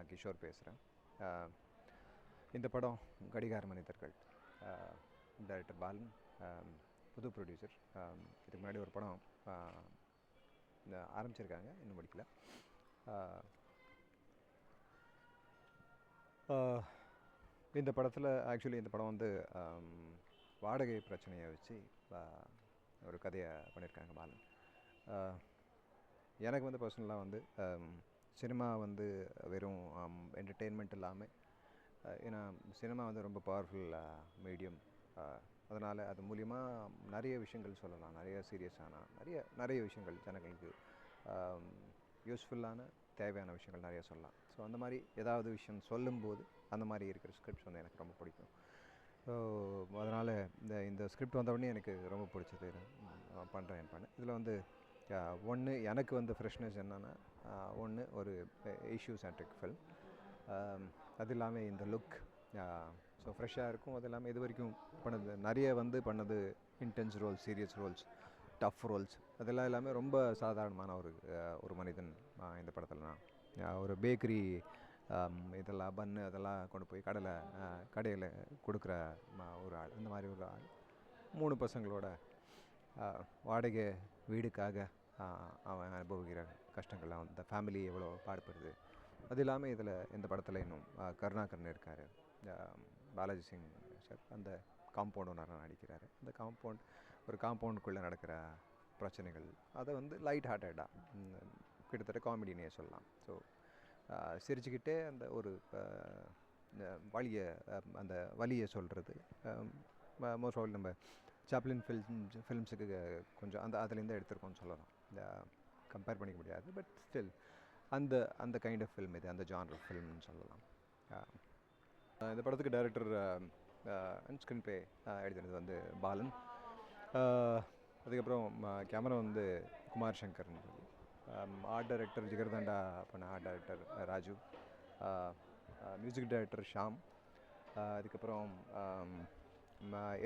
நான் கிஷோர் பேசுகிறேன். இந்த படம் கடிகார மனிதர்கள். டைரக்டர் பாலன், புது ப்ரொடியூசர். இதுக்கு முன்னாடி ஒரு படம் ஆரம்பிச்சிருக்காங்க, இன்னும் முடிக்கல. இந்த படத்தில் ஆக்சுவலி இந்த படம் வந்து வாடகை பிரச்சனையை வச்சு ஒரு கதையை பண்ணியிருக்காங்க பாலன். எனக்கு வந்து பர்சனலாக வந்து சினிமா வந்து வெறும் என்டர்டெயின்மெண்ட் இல்லாமல், ஏன்னா சினிமா வந்து ரொம்ப பவர்ஃபுல் மீடியம். அதனால் அது மூலிமா நிறைய விஷயங்கள் சொல்லலாம், நிறைய சீரியஸான நிறைய விஷயங்கள் ஜனங்களுக்கு யூஸ்ஃபுல்லான தேவையான விஷயங்கள் நிறைய சொல்லலாம். ஸோ அந்த மாதிரி ஏதாவது விஷயம் சொல்லும்போது அந்த மாதிரி இருக்கிற ஸ்கிரிப்ட்ஸ் வந்து எனக்கு ரொம்ப பிடிக்கும். ஸோ அதனால் இந்த ஸ்கிரிப்ட் வந்தவுடனே எனக்கு ரொம்ப பிடிச்சது பண்ணேன். இதில் வந்து ஒன்று எனக்கு வந்து ஃப்ரெஷ்னஸ் என்னென்னா, ஒன்று ஒரு இஷ்யூ சென்ட்ரிக் ஃபில்ம், அது இல்லாமல் இந்த லுக் ஸோ ஃப்ரெஷ்ஷாக இருக்கும். அது இல்லாமல் இது வரைக்கும் பண்ணது intense roles, serious roles, tough roles, அதெல்லாம் எல்லாமே ரொம்ப சாதாரணமான ஒரு மனிதன். இந்த படத்தில் நான் ஒரு பேக்கரி இதெல்லாம் பன்னு அதெல்லாம் கொண்டு போய் கடையில் கொடுக்குற ஒரு ஆள். அந்த மாதிரி ஒரு ஆள் 3 பசங்களோட வாடகை வீடுக்காக அவன் அனுபவிக்கிற கஷ்டங்கள்லாம், அந்த ஃபேமிலி எவ்வளோ பாடுபடுது. அது இல்லாமல் இந்த படத்தில் இன்னும் கருணாகரன் இருக்கார், பாலாஜி சிங் சார் அந்த காம்பவுண்ட் ஓனராக நடிக்கிறார். அந்த காம்பவுண்டுக்குள்ளே நடக்கிற பிரச்சனைகள் அதை வந்து லைட் ஹார்ட்டடாக கிட்டத்தட்ட காமெடினே சொல்லலாம். ஸோ சிரிச்சுக்கிட்டே அந்த ஒரு அந்த வலியை சொல்கிறது மோஸ்ட் ஆஃப் நம்ம சாப்ளின் ஃபிலிம்ஸுக்கு கொஞ்சம் அதுலேருந்து எடுத்திருக்கோம்னு சொல்லலாம். கம்பேர் பண்ணிக்க முடியாது, பட் ஸ்டில் அந்த கைண்ட் ஆஃப் ஃபில்ம் இது, அந்த ஜானர் ஃபில்ம்னு சொல்லலாம். இந்த படத்துக்கு டைரக்டர் அண்ட் ஸ்க்ரீன் ப்ளே எழுதினது வந்து பாலன். அதுக்கப்புறம் கேமரா வந்து குமார் சங்கர்னு சொல்லி, ஆர்ட் டைரக்டர் ஜிகர்தண்டா பண்ண art director Raju, music director Sham, அதுக்கப்புறம்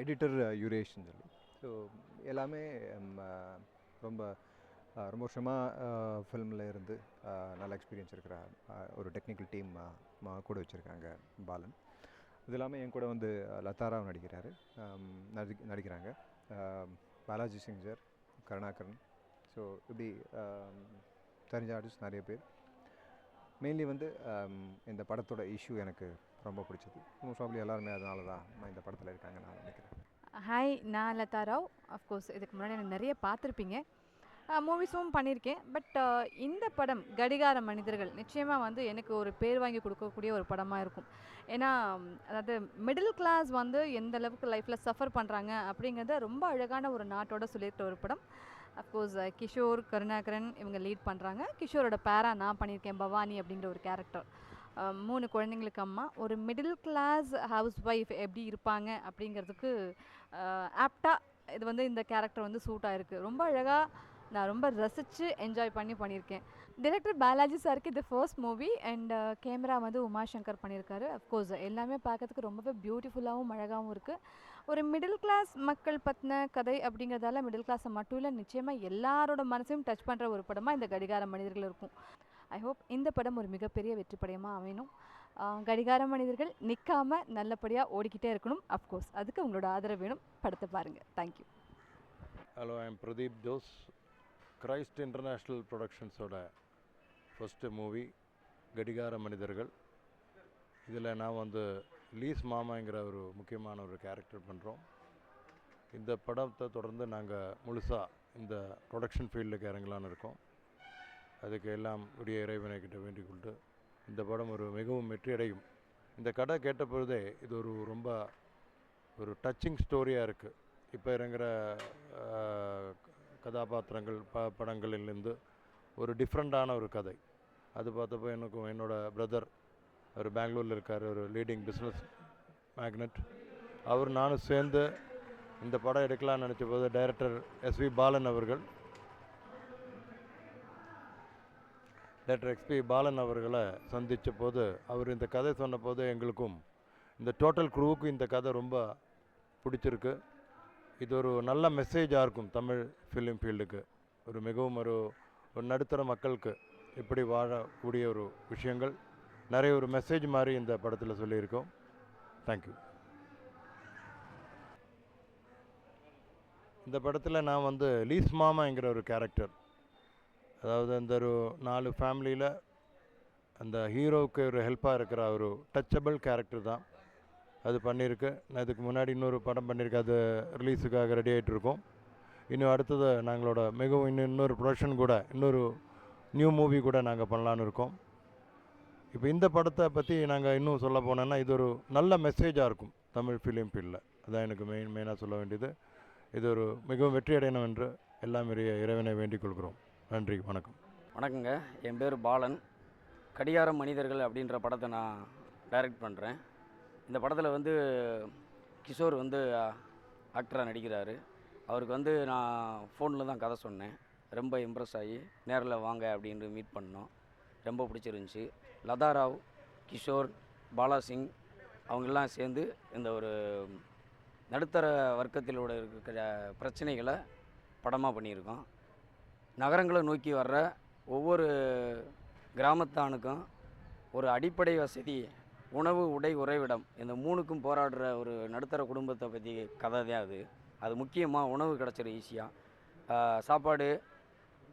எடிட்டர் யுரேஷ்னு சொல்லி. ஸோ எல்லாமே ரொம்ப வருஷமாக ஃபில்மில் இருந்து நல்ல எக்ஸ்பீரியன்ஸ் இருக்கிற ஒரு டெக்னிக்கல் டீம் கூட வச்சுருக்காங்க பாலன். இது இல்லாமல் என் கூட வந்து லதாராவ் நடிக்கிறாங்க, பாலாஜி சிங் சார், கருணாகரன். ஸோ இப்படி தெரிஞ்ச ஆர்டிஸ்ட் நிறைய பேர். மெயின்லி வந்து இந்த படத்தோட இஷ்யூ எனக்கு ரொம்ப பிடிச்சது. மோஸ்ட் ஆஃப்லி எல்லாருமே அதனால தான் இந்த படத்தில் இருக்காங்க நான் நினைக்கிறேன். ஹாய், நான் லதாராவ். அஃப்கோர்ஸ் இதுக்கு முன்னாடி எனக்கு நிறைய பார்த்துருப்பீங்க, மூவிஸும் பண்ணியிருக்கேன். பட் இந்த படம் கடிகார மனிதர்கள் நிச்சயமாக வந்து எனக்கு ஒரு பேர் வாங்கி கொடுக்கக்கூடிய ஒரு படமாக இருக்கும். ஏன்னா அதாவது மிடில் கிளாஸ் வந்து எந்த அளவுக்கு லைஃப்பில் சஃபர் பண்ணுறாங்க அப்படிங்கிறத ரொம்ப அழகான ஒரு நாட்டோட சொல்லியிருக்கிற ஒரு படம். அஃப்கோர்ஸ் கிஷோர், கருணாகரன் இவங்க லீட் பண்ணுறாங்க. கிஷோரோட பேரா நான் பண்ணியிருக்கேன், பவானி அப்படிங்கிற ஒரு கேரக்டர். 3 குழந்தைங்களுக்கு அம்மா. ஒரு மிடில் கிளாஸ் ஹவுஸ் ஒய்ஃப் எப்படி இருப்பாங்க அப்படிங்கிறதுக்கு ஆப்டாக இது வந்து இந்த கேரக்டர் வந்து சூட் ஆகிருக்கு. ரொம்ப அழகாக நான் ரொம்ப ரசித்து என்ஜாய் பண்ணியிருக்கேன். டைரக்டர் பாலாஜி சாருக்கு இது ஃபர்ஸ்ட் மூவி, அண்ட் கேமரா வந்து உமாசங்கர் பண்ணியிருக்காரு. அஃப்கோர்ஸ் எல்லாமே பார்க்கறதுக்கு ரொம்பவே பியூட்டிஃபுல்லாகவும் அழகாகவும் இருக்குது. ஒரு மிடில் கிளாஸ் மக்கள் பற்றின கதை அப்படிங்கிறதால மிடில் கிளாஸை மட்டும் இல்லை, நிச்சயமாக எல்லாரோட மனசையும் டச் பண்ணுற ஒரு படமாக இந்த கடிகார மனிதர்கள் இருக்கும். ஐ ஹோப் இந்த படம் ஒரு மிகப்பெரிய வெற்றி படமாக அமையணும். கடிகார மனிதர்கள் நிற்காமல் நல்லபடியாக ஓடிக்கிட்டே இருக்கணும். அஃப்கோர்ஸ் அதுக்கு உங்களோட ஆதரவு வேணும். படத்தை பாருங்கள். Thank you. Hello, I am Pradeep Jose. Christ international ப்ரொடக்ஷன்ஸோட ஃபஸ்ட்டு மூவி கடிகார மனிதர்கள். இதில் நான் வந்து லீஸ் மாமாங்கிற ஒரு முக்கியமான ஒரு கேரக்டர் பண்ணுறோம். இந்த படத்தை தொடர்ந்து நாங்கள் முழுசாக இந்த ப்ரொடக்ஷன் ஃபீல்டுக்கு இறங்கலான்னு இருக்கோம். அதுக்கு எல்லாம் உடைய இறைவனை கிட்ட வேண்டிக் கொண்டு இந்த படம் மிகவும் வெற்றி அடையும். இந்த கதை கேட்ட பொழுதே இது ரொம்ப ஒரு டச்சிங் ஸ்டோரியாக இருக்குது. இப்போ இறங்குற கதாபாத்திரங்கள் படங்களிலிருந்து ஒரு டிஃப்ரெண்ட்டான ஒரு கதை. அது பார்த்தப்போ என்னோடய பிரதர் அவர் பெங்களூரில் இருக்கார், ஒரு லீடிங் பிஸ்னஸ் மேக்னட். நானும் சேர்ந்து இந்த படம் எடுக்கலாம்னு நினச்ச போது டைரக்டர் எஸ்பி பாலன் அவர்களை சந்தித்த போது அவர் இந்த கதை சொன்ன போது எங்களுக்கும் இந்த டோட்டல் குரூவுக்கும் இந்த கதை ரொம்ப பிடிச்சிருக்கு. இது ஒரு நல்ல மெசேஜாக இருக்கும் தமிழ் ஃபிலிம் ஃபீல்டுக்கு. மிகவும் ஒரு நடுத்தர மக்களுக்கு எப்படி வாழக்கூடிய ஒரு விஷயங்கள் நிறைய ஒரு மெசேஜ் மாதிரி இந்த படத்தில் சொல்லியிருக்கோம். தேங்க்யூ. இந்த படத்தில் நான் வந்து லீஸ் மாமாங்கிற ஒரு கேரக்டர், அதாவது அந்த ஒரு 4 ஃபேமிலியில் அந்த ஹீரோவுக்கு ஒரு ஹெல்ப்பாக இருக்கிற ஒரு டச்சபிள் கேரக்டர் தான் அது பண்ணியிருக்கு. நான் இதுக்கு முன்னாடி இன்னொரு படம் பண்ணியிருக்கேன், அது ரிலீஸுக்காக ரெடி ஆகிட்டு இருக்கோம். இன்னும் அடுத்தது நாங்களோட மிகவும் இன்னொரு ப்ரொடக்ஷன் கூட, இன்னொரு நியூ மூவி கூட நாங்கள் பண்ணலான்னு இருக்கோம். இப்போ இந்த படத்தை பற்றி நாங்கள் இன்னும் சொல்ல போனோன்னா, இது ஒரு நல்ல மெசேஜாக இருக்கும் தமிழ் ஃபிலிம் ஃபீல்டில். அதான் எனக்கு மெயினாக சொல்ல வேண்டியது. இது ஒரு மிகவும் வெற்றி அடையணும் என்று எல்லாம் இறைவனை வேண்டிக் கொள்கிறோம். நன்றி, வணக்கம். வணக்கங்க, என் பேர் பாலன். கடிகாரம் மனிதர்கள் அப்படின்ற படத்தை நான் டைரக்ட் பண்ணுறேன். இந்த படத்தில் வந்து கிஷோர் வந்து ஆக்டராக நடிக்கிறாரு. அவருக்கு வந்து நான் ஃபோனில் தான் கதை சொன்னேன். ரொம்ப இம்ப்ரெஸ் ஆகி நேரில் வாங்க அப்படின்ட்டு மீட் பண்ணோம். ரொம்ப பிடிச்சிருந்துச்சி. லதா ராவ், கிஷோர், பாலாசிங் அவங்கெல்லாம் சேர்ந்து இந்த ஒரு நடுத்தர வர்க்கத்திலோட இருக்கிற பிரச்சனைகளை படமாக பண்ணியிருக்கோம். நகரங்களை நோக்கி வர்ற ஒவ்வொரு கிராமத்தானுக்கும் ஒரு அடிப்படை வசதி, உணவு, உடை, உறைவிடம், இந்த 3க்கும் போராடுற ஒரு நடுத்தர குடும்பத்தை பற்றி கதை தான் அது. அது முக்கியமாக உணவு கிடச்சிடும் ஈஸியாக, சாப்பாடு,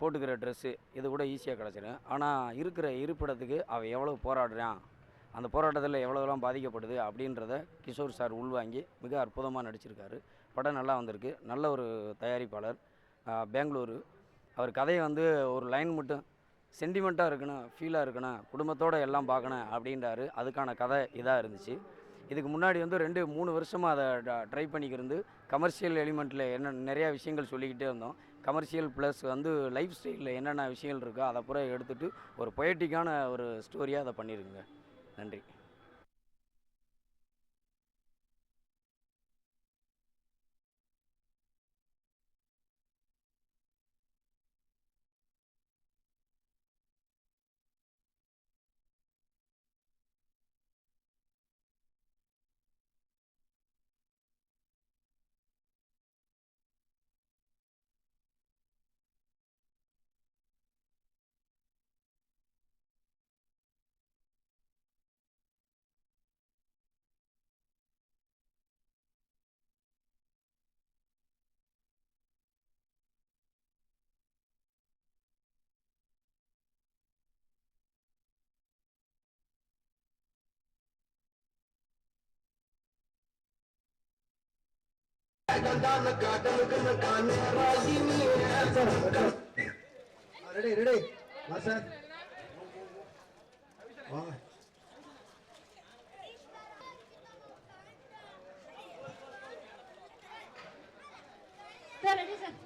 போட்டுக்கிற ட்ரெஸ்ஸு இது கூட ஈஸியாக கிடச்சிடும். ஆனால் இருக்கிற இருப்பிடத்துக்கு அவன் எவ்வளோ போராடுறான், அந்த போராட்டத்தில் எவ்வளோலாம் பாதிக்கப்படுது அப்படின்றத கிஷோர் சார் உள்வாங்கி மிக அற்புதமாக நடிச்சிருக்காரு. படம் நல்லா வந்திருக்கு. நல்ல ஒரு தயாரிப்பாளர், பெங்களூரு. அவர் கதையை வந்து ஒரு லைன் மட்டும் சென்டிமெண்ட்டாக இருக்கணும், ஃபீலாக இருக்கணும், குடும்பத்தோடு எல்லாம் பார்க்கணும் அப்படின்றாரு. அதுக்கான கதை இதாக இருந்துச்சு. இதுக்கு முன்னாடி வந்து 2-3 வருஷமாக அதை ட்ரை பண்ணிக்கிருந்து கமர்ஷியல் எலிமெண்ட்டில் நிறையா விஷயங்கள் சொல்லிக்கிட்டே இருந்தோம். கமர்ஷியல் ப்ளஸ் வந்து லைஃப் ஸ்டைலில் என்னென்ன விஷயங்கள் இருக்கோ அதை பூரா எடுத்துகிட்டு ஒரு பொயட்டிக்கான ஒரு ஸ்டோரியாக அதை பண்ணியிருக்குங்க. நன்றி. ரெடி ரெடி சார் வாங்க. Sir ready sir.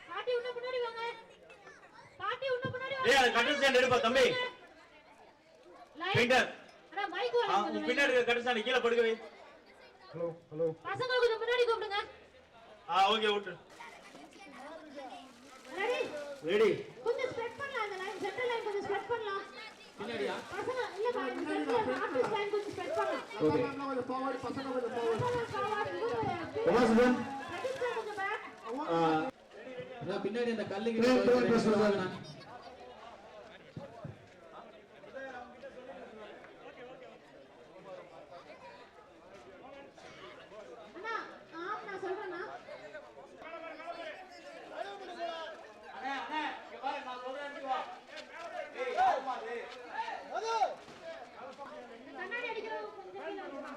பாட்டி உன்ன முன்னாடி வாங்க. பாட்டி உன்ன முன்னாடி வாங்க. ஏய் அது கட்டர் ஸ்டாண்ட் எடுப்பா தம்பி. பெயிண்டர் அட மைக் வாங்க. உன் பின்னாடி இருக்க கட்டர் ஸ்டாண்ட் கீழ படுக்க வை. Hello hello. பசங்க கொஞ்சம் முன்னாடி கூப்பிடுங்க. ஓகே விட்டு. Ready ready. கொஞ்சம் ஸ்ப்ரெட் பண்ணலாம், இந்த லைன் சென்டர் லைன் கொஞ்சம் ஸ்ப்ரெட் பண்ணலாம். பின்னாடியா பசங்க இல்ல பாருங்க, சென்டர் ஆர்டிஸ்ட் லைன் கொஞ்சம் ஸ்ப்ரெட் பண்ணலாம். ஓகே. கொஞ்சம் ஃபார்வர்ட், பசங்க கொஞ்சம் ஃபார்வர்ட். குமாசுதன் ரெடி சார் கொஞ்சம் பேக். நான் பின்னாடி அந்த கல்லுக்கு அண்ணா ஆப் நான் சொல்றேன்னா கண்ணாடி அடிக்கிறவங்க கொஞ்சம் கீழ வந்துருங்க.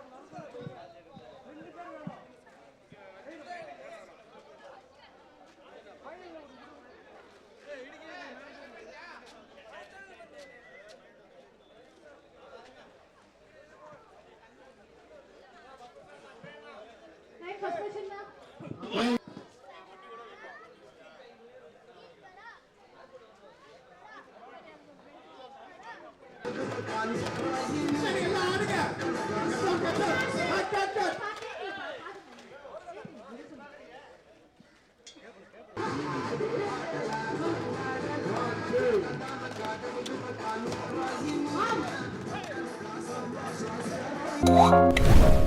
Right first position Wow.